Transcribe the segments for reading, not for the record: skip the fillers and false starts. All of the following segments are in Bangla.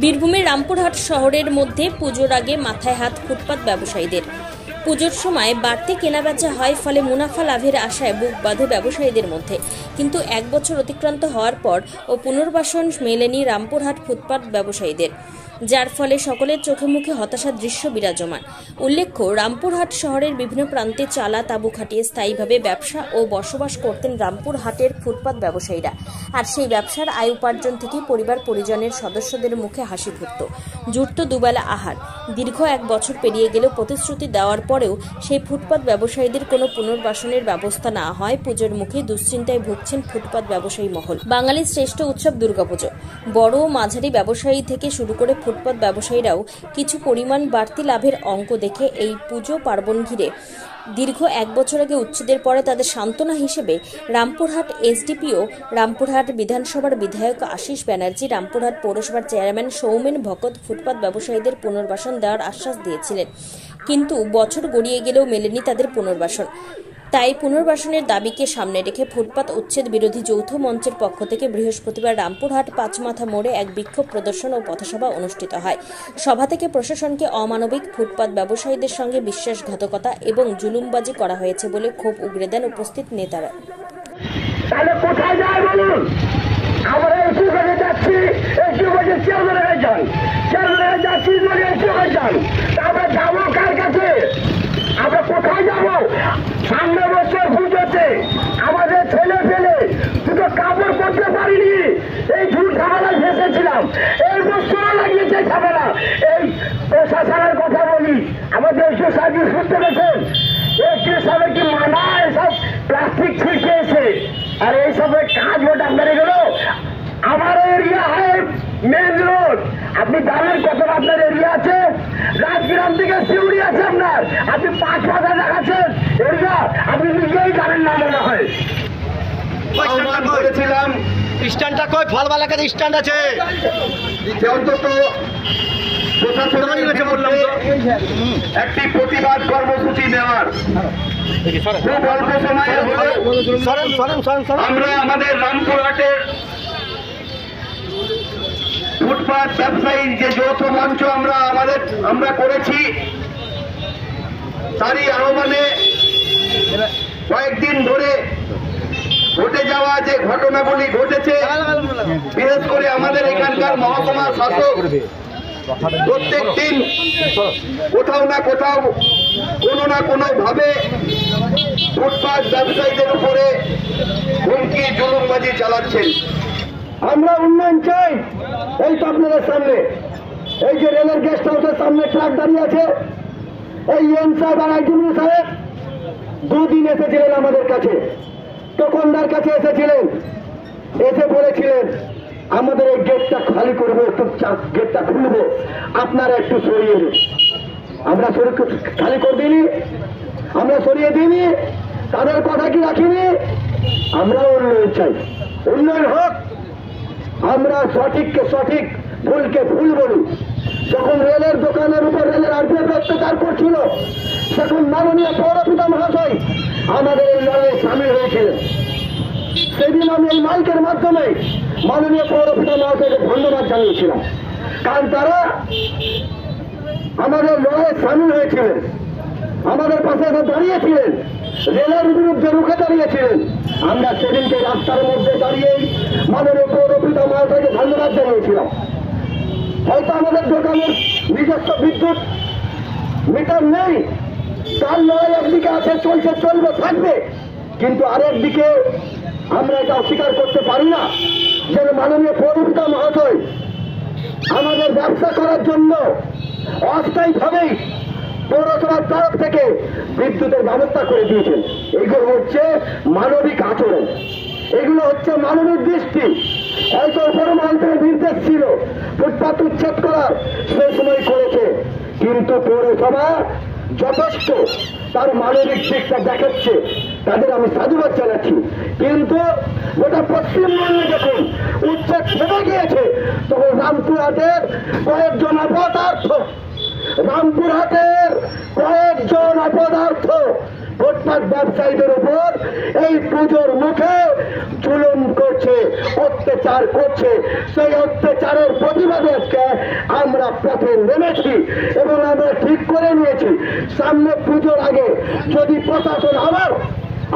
বীরভূমের রামপুরহাট শহরের মধ্যে পুজোর আগে মাথায় হাত ফুটপাত ব্যবসায়ীদের। পুজোর সময় বাড়তি কেনাবেচা হয়, ফলে মুনাফা লাভের আশায় বুক বাঁধে ব্যবসায়ীদের মধ্যে। কিন্তু এক বছর অতিক্রান্ত হওয়ার পর ও পুনর্বাসন মেলেনি রামপুরহাট ফুটপাত ব্যবসায়ীদের, যার ফলে সকলের চোখে মুখে হতাশার দৃশ্য বিরাজমান। উল্লেখ্য, রামপুরহাট শহরের বিভিন্ন প্রান্তে চালা তাঁবু খাটিয়ে স্থায়ীভাবে ব্যবসা ও বসবাস করতেন রামপুরহাটের ফুটপাত ব্যবসায়ীরা। আর সেই ব্যবসার আয় উপার্জন থেকেই পরিবার পরিজনের সদস্যদের মুখে হাসি ফুটত, জুটত দুবেলা আহার। দীর্ঘ এক বছর পেরিয়ে গেলেও প্রতিশ্রুতি দেওয়ার পরেও সেই ফুটপাত ব্যবসায়ীদের কোনো পুনর্বাসনের ব্যবস্থা না হয় পুজোর মুখে দুশ্চিন্তায় ভুগছেন ফুটপাত ব্যবসায়ী মহল। বাঙালির শ্রেষ্ঠ উৎসব দুর্গাপুজো। বড় ও মাঝারি ব্যবসায়ী থেকে শুরু করে ফুটপাত ব্যবসায়ীরাও কিছু পরিমাণ বাড়তি লাভের অঙ্ক দেখে এই পুজো পার্বণ ঘিরে দীর্ঘ এক বছর আগে উচ্ছেদের পরে তাদের সান্ত্বনা হিসেবে রামপুরহাট এসডিপিও, রামপুরহাট বিধানসভার বিধায়ক আশিস ব্যানার্জি, রামপুরহাট পৌরসভার চেয়ারম্যান সৌমেন ভকত ফুটপাত ব্যবসায়ীদের পুনর্বাসন দেওয়ার আশ্বাস দিয়েছিলেন। কিন্তু বছর গড়িয়ে গেলেও মেলেনি তাদের পুনর্বাসন। তাই পুনর্বাসনের দাবিকে সামনে রেখে ফুটপাত উচ্ছেদ বিরোধী যৌথ মঞ্চের পক্ষ থেকে বৃহস্পতিবার রামপুরহাট পাঁচমাথা মোড়ে এক বিক্ষোভ প্রদর্শন ও পথসভা অনুষ্ঠিত হয়। সভা থেকে প্রশাসনকে অমানবিক, ফুটপাত ব্যবসায়ীদের সঙ্গে বিশ্বাসঘাতকতা এবং জুলুমবাজি করা হয়েছে বলে ক্ষোভ উগরে দেন উপস্থিত নেতারা। তাহলে কোথায় যায় বলুন? আমরা একটু করে যাচ্ছি, একটু করে চেয়ারম্যানের যান, চেয়ারম্যানের যাচ্ছি বলে একটু করে যান, আমরা যাবো কার কাছে? আমরা কোথায় যাবো? সামনে বছর পুজোতে আমাদের ছেলে ফেলে দুটো কাপড় করতে পারিনি, এই ঝুল ঝামেলায় ফেসেছিলাম, এই বছরও লাগিয়েছে ঝামেলা। এই প্রশাসনের কথা বলি, আমাদের একটু সার্ভিস করতে পেরেছেন, একটু সবাই কি মানা এসব প্লাস্টিক ছিটিয়েছে, আর এইসবের কাজ ভোট আপনার এগুলো। আমার এরিয়া হয় মেন রোড, আপনি জানেন কত আপনার এরিয়া আছে? রাজগ্রাম থেকে সিউড়ি আছে আপনার, আপনি 5 দেখাচ্ছেন এরিয়া, আপনি নিজেই জানেন না মনে হয়। বলেছিলাম স্ট্যান্ডটা কই, ফলবালা কাছে স্ট্যান্ড আছে, অন্তত একটি প্রতিবাদ কর্মসূচি নেওয়ার খুব অল্প সময়ে আমরা আমাদের রামপুরহাটের ফুটপাত ব্যবসায়ীর যে যৌথ মঞ্চ আমরা করেছি, তারই আহ্বানে কয়েকদিন ধরে ঘটে যাওয়া যে ঘটনাগুলি ঘটেছে, বিশেষ করে আমাদের এখানকার মহকুমা শাসক প্রত্যেক দিন কোথাও না কোথাও কোনো না কোনো ভাবে ফুটপাত ব্যবসায়ীদের উপরে হুমকি জুলুমবাজি চালাচ্ছেন। আমরা উন্নয়ন চাই। এই তো আপনাদের সামনে এই যে রেলের গেস্ট হাউসের সামনে ট্রাক দাঁড়িয়ে আছে, এই এম সাহেব আর আইডুল সাহেব 2 দিন এসেছিলেন আমাদের কাছে, দোকানদার কাছে এসেছিলেন, এসে বলেছিলেন আমাদের এই গেটটা খালি করবো, একটু গেটটা খুলবো, আপনারা একটু সরিয়ে দিন। আমরা খালি করে দিইনি, আমরা সরিয়ে দিইনি, তাদের কথা কি রাখিনি? আমরা উন্নয়ন চাই, উন্নয়ন হোক, আমরা সঠিককে সঠিক, ভুলকে ভুল বলি। যখন রেলের দোকানের উপর রেলের আরপিএফ অত্যাচার করছিল, তখন মাননীয় পৌরপিতা মহাশয় আমাদের এই লড়াইয়ে সামিল হয়েছিলেন। সেদিন আমি এই মাইকের মাধ্যমে মাননীয় পৌরপিতা মহাশয়কে ধন্যবাদ জানিয়েছিলাম, কারণ তারা আমাদের লড়াইয়ে সামিল হয়েছিলেন, আমাদের পাশে এসে দাঁড়িয়েছিলেন, রেলের বিরুদ্ধে রুখে দাঁড়িয়েছিলেন। আমরা সেদিনকে রাস্তার মধ্যে দাঁড়িয়েই মাননীয় পৌরপিতা মহাশয়কে ধন্যবাদ জানিয়েছিলাম। হয়তো আমাদের দোকানের নিজস্ব বিদ্যুৎ মিটার নেই, তার লড়াই একদিকে আছে, চলছে, চলবে, থাকবে, কিন্তু আরেকদিকে আমরা এটা অস্বীকার করতে পারি না যে মাননীয় পৌরপিতা মহাশয় আমাদের ব্যবসা করার জন্য অস্থায়ীভাবেই পৌরসভার তরফ থেকে বিদ্যুতের ব্যবস্থা করে দিয়েছেন। এইগুলো হচ্ছে মানবিক আচরণ, এগুলো হচ্ছে মানবিক দৃষ্টি। হয়তো উপরমহলের নির্দেশ ছিল ফুটপাত উচ্ছেদ করার, সেই সময় করেছে, কিন্তু পৌরসভা যথেষ্ট তার মানবিক দিকটা দেখাচ্ছে, তাদের আমি সাধুবাদ জানাচ্ছি। কিন্তু গোটা পশ্চিমবঙ্গে যখন উচ্ছেদ থেমে গিয়েছে, তখন রামপুরহাটের কয়েকজন অপদার্থ ফুটপাত ব্যবসায়ীদের উপর এই পুজোর মুখে জুলুম করছে, অত্যাচার করছে, সেই অত্যাচারের প্রতিবাদে আজকে আমরা পথে নেমেছি এবং আমরা ঠিক করে নিয়েছি সামনে পুজোর আগে যদি প্রশাসন আবার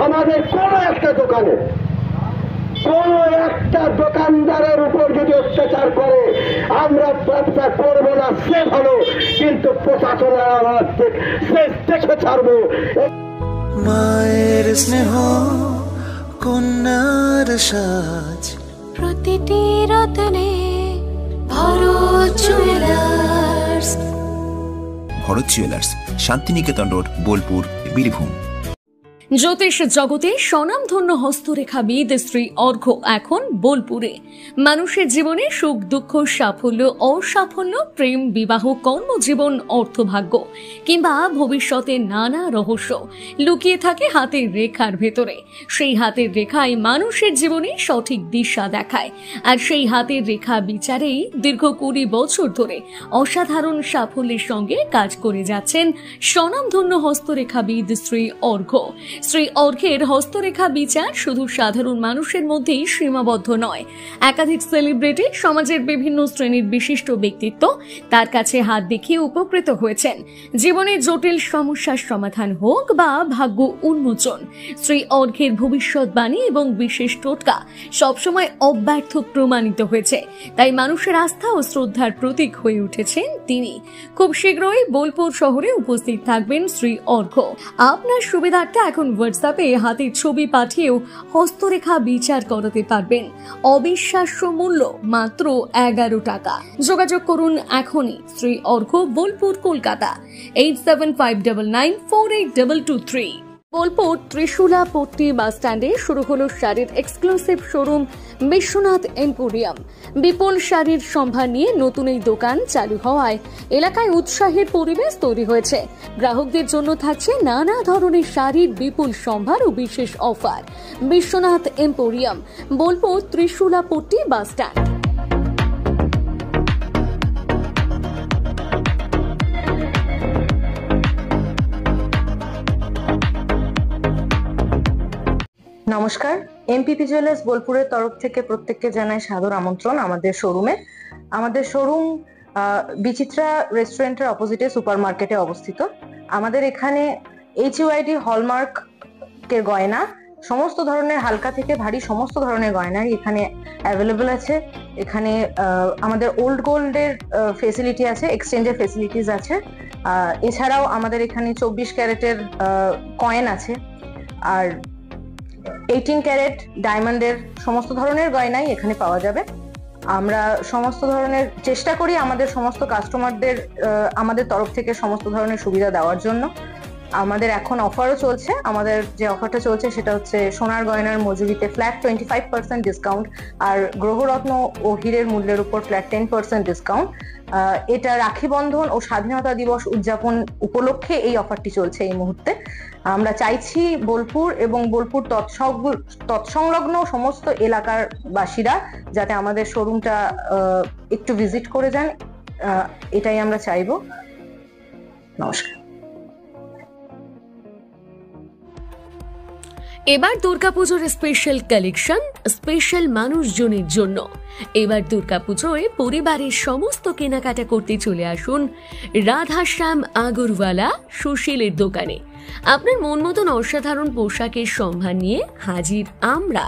আমাদের কোনো একটা দোকানদারের উপর যদি অত্যাচার করে আমরা ব্যবসা করবো না, সে ভালো, কিন্তু প্রশাসনের আমার শেষ দেখে ছাড়বো। মায়ের স্নেহ কন্যার সাজ প্রতিটি রতনে Bharat jewellers. Bharat jewellers, Santiniketan road, Bolpur, Birbhum. জ্যোতিষ জগতে স্বনামধন্য হস্তরেখাবিদ শ্রী অর্ঘ্য এখন বোলপুরে। মানুষের জীবনে সুখ দুঃখ, সাফল্য অসাফল্য, প্রেম বিবাহ, কর্মজীবন, অর্থভাগ্য কিংবা ভবিষ্যতের নানা রহস্য লুকিয়ে থাকে হাতের রেখার ভেতরে। সেই হাতের রেখায় মানুষের জীবনে সঠিক দিশা দেখায়। আর সেই হাতের রেখা বিচারেই দীর্ঘ 20 বছর ধরে অসাধারণ সাফল্যের সঙ্গে কাজ করে যাচ্ছেন স্বনামধন্য হস্তরেখাবিদ শ্রী অর্ঘ্য। শ্রী অর্ঘ্যের হস্তরেখা বিচার শুধু সাধারণ মানুষের মধ্যেই সীমাবদ্ধ নয়। একাধিক সেলিব্রিটি, সমাজের বিভিন্ন শ্রেণীর বিশিষ্ট ব্যক্তিত্ব তার কাছে হাত দেখিয়ে উপকৃত হয়েছেন। জীবনে জটিল সমস্যার সমাধান হোক বা ভাগ্য উন্মোচন, শ্রী অর্ঘ্যের ভবিষ্যৎবাণী এবং বিশেষ টোটকা সবসময় অব্যর্থ প্রমাণিত হয়েছে। তাই মানুষের আস্থা ও শ্রদ্ধার প্রতীক হয়ে উঠেছেন তিনি। খুব শীঘ্রই বোলপুর শহরে উপস্থিত থাকবেন শ্রী অর্ঘ্য। আপনার সুবিধার্থে এখন হোয়াটসঅ্যাপে হাতের ছবি পাঠিয়েও হস্তরেখা বিচার করাতে পারবেন। অবিশ্বাস্য মূল্য মাত্র 11 টাকা। যোগাযোগ করুন এখনই। শ্রী অর্ঘ্য, বোলপুর, কলকাতা 8759948223। বোলপুর ত্রিশুলা পট্টি বাস স্ট্যান্ডে শুরু হলো শাড়ির এক্সক্লুসিভ শোরুম বিশ্বনাথ এম্পোরিয়াম। বিপুল শাড়ির সম্ভার নিয়ে নতুন এই দোকান চালু হওয়ায় এলাকায় উৎসাহের পরিবেশ তৈরি হয়েছে। গ্রাহকদের জন্য থাকছে নানা ধরনের শাড়ির বিপুল সম্ভার ও বিশেষ অফার। বিশ্বনাথ এম্পোরিয়াম, বোলপুর ত্রিশুলা পট্টি বাস স্ট্যান্ড। নমস্কার, এমপিপি জুয়েলার্স বোলপুরের তরফ থেকে প্রত্যেককে জানাই সাদর আমন্ত্রণ আমাদের শোরুমে। আমাদের শোরুম বিচিত্রা রেস্টুরেন্টের অপোজিটে সুপার মার্কেটে অবস্থিত। আমাদের এখানে HUID হলমার্কের গয়না, সমস্ত ধরনের হালকা থেকে ভারী সমস্ত ধরনের গয়না এখানে অ্যাভেলেবল আছে। এখানে আমাদের ওল্ড গোল্ডের ফেসিলিটি আছে, এক্সচেঞ্জের ফেসিলিটিস আছে। এছাড়াও আমাদের এখানে 24 ক্যারেটের কয়েন আছে, আর 18 ক্যারেট ডায়মন্ডের সমস্ত ধরনের গয়নাই এখানে পাওয়া যাবে। আমরা সমস্ত ধরনের চেষ্টা করি আমাদের সমস্ত কাস্টমারদের আমাদের তরফ থেকে সমস্ত ধরনের সুবিধা দেওয়ার জন্য। আমাদের এখন অফারও চলছে। আমাদের যে অফারটা চলছে সেটা হচ্ছে সোনার গয়নার মজুরিতে ফ্ল্যাট 25% ডিসকাউন্ট, আর গ্রহরত্ন ও হীরের মূল্যের উপর ফ্ল্যাট 10% ডিসকাউন্ট। এটা রাখি বন্ধন ও স্বাধীনতা দিবস উদযাপন উপলক্ষে এই অফারটি চলছে এই মুহূর্তে। আমরা চাইছি বোলপুর এবং বোলপুর তৎসংলগ্ন সমস্ত এলাকার বাসীরা যাতে আমাদের শোরুমটা একটু ভিজিট করে যান, এটাই আমরা চাইবো। নমস্কার। এবার দুর্গাপুজোর স্পেশাল কালেকশন, স্পেশাল মানুষজনের জন্য। এবার দুর্গাপুজোয় পরিবারের সমস্ত কেনাকাটা করতে চলে আসুন রাধাশ্যাম আগরওয়ালা সুশীলের দোকানে। আপনার মন মতন অসাধারণ পোশাকের সম্ভার নিয়ে হাজির আমরা।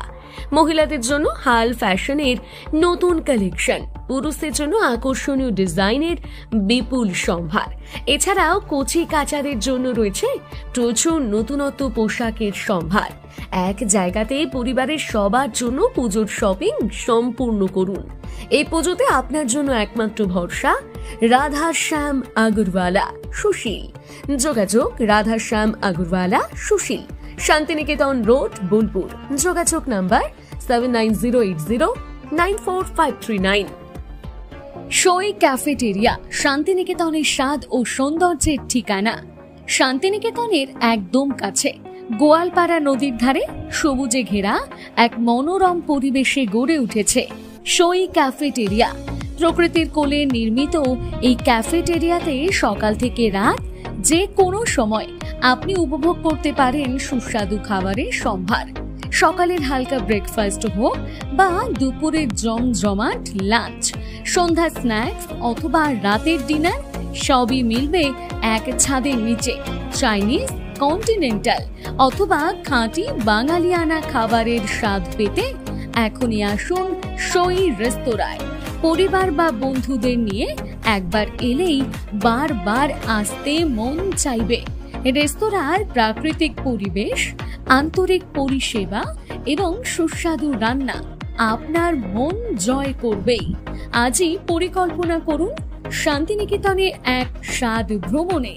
মহিলাদের জন্য হাল ফ্যাশনের নতুন কালেকশন, পুরুষদের জন্য আকর্ষণীয় ডিজাইনের বিপুল সম্ভার। এছাড়াও কচি কাচাদের জন্য রয়েছে প্রচুর নতুনত্ব পোশাকের সম্ভার। এক জায়গাতে পরিবারের সবার জন্য পুজোর শপিং সম্পূর্ণ করুন। এই পুজোতে আপনার জন্য একমাত্র ভরসা রাধাশ্যাম আগরওয়ালা সুশীল। যোগাযোগ রাধাশ্যাম আগরওয়ালা সুশীল, শান্তিনিকেতন রোড, বোলপুর। যোগাযোগ নাম্বার 7908094539। সই ক্যাফেটেরিয়া, শান্তিনিকেতনের স্বাদ ও সৌন্দর্যের ঠিকানা। শান্তিনিকেতনের একদম কাছে গোয়ালপাড়া নদীর ধারে সবুজে ঘেরা এক মনোরম পরিবেশে গড়ে উঠেছে সই ক্যাফেটেরিয়া। প্রকৃতির কোলে নির্মিত এই ক্যাফেটেরিয়াতে সকাল থেকে রাত যে কোনো সময় আপনি উপভোগ করতে পারেন সুস্বাদু খাবারের সম্ভার। সকালের হালকা ব্রেকফাস্ট হোক বা দুপুরের জমজমাট লাঞ্চ, সন্ধ্যা স্ন্যাক্স অথবা রাতের ডিনার, সবই মিলবে এক ছাদের নিচে। চাইনিজ, কন্টিনেন্টাল অথবা খাঁটি বাঙালিয়ানা খাবারের স্বাদ পেতে এখনই আসুন সই রেস্তোরাঁয়। পরিবার বা বন্ধুদের নিয়ে একবার এলেই বারবার আসতে মন চাইবে। রেস্তোরাঁর প্রাকৃতিক পরিবেশ, আন্তরিক পরিষেবা এবং সুস্বাদু রান্না আপনার মন জয় করবেই। আজই পরিকল্পনা করুন শান্তিনিকেতনে এক স্বাদ ভ্রমণে,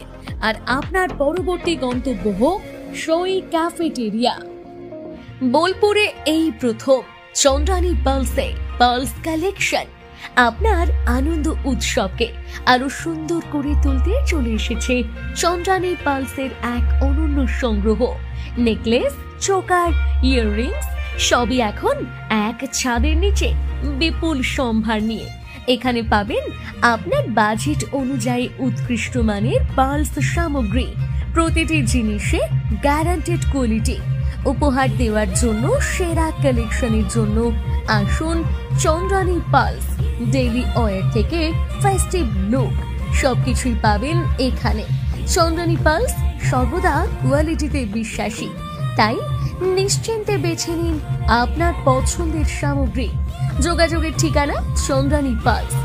আর আপনার পরবর্তী গন্তব্য হোক সই ক্যাফেটেরিয়া। বোলপুরে এই প্রথম চন্দ্রানী পালসে পালস কালেকশন আপনার আনন্দ উৎসবকে আরো সুন্দর করে তুলতে চলে এসেছে চন্দ্রানী পালসের এক অনন্য সংগ্রহ। নেকলেস, চোকার, ইয়াররিংস সবই এখন এক ছাদের নিচে বিপুল সম্ভার নিয়ে। এখানে পাবেন আপনার বাজেট অনুযায়ী উৎকৃষ্ট মানের পালস সামগ্রী, প্রতিটি জিনিসে গ্যারান্টেড কোয়ালিটি। উপহার দেওয়ার জন্য সেরা কালেকশনের জন্য আসুন চন্দ্রানী পালস। ডেইলি ওয়্যার থেকে ফেস্টিভ লুক সবকিছুই পাবেন এখানে। চন্দ্রানী পালস সর্বদা কোয়ালিটিতে বিশ্বাসী, তাই নিশ্চিন্তে বেছে নিন আপনার পছন্দের সামগ্রী। যোগাযোগের ঠিকানা Chandrani pulse,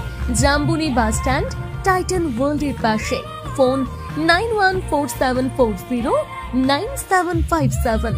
Jambuni bus stand, Titan ওয়ার্ল্ডের পাশে। ফোন 9147409757।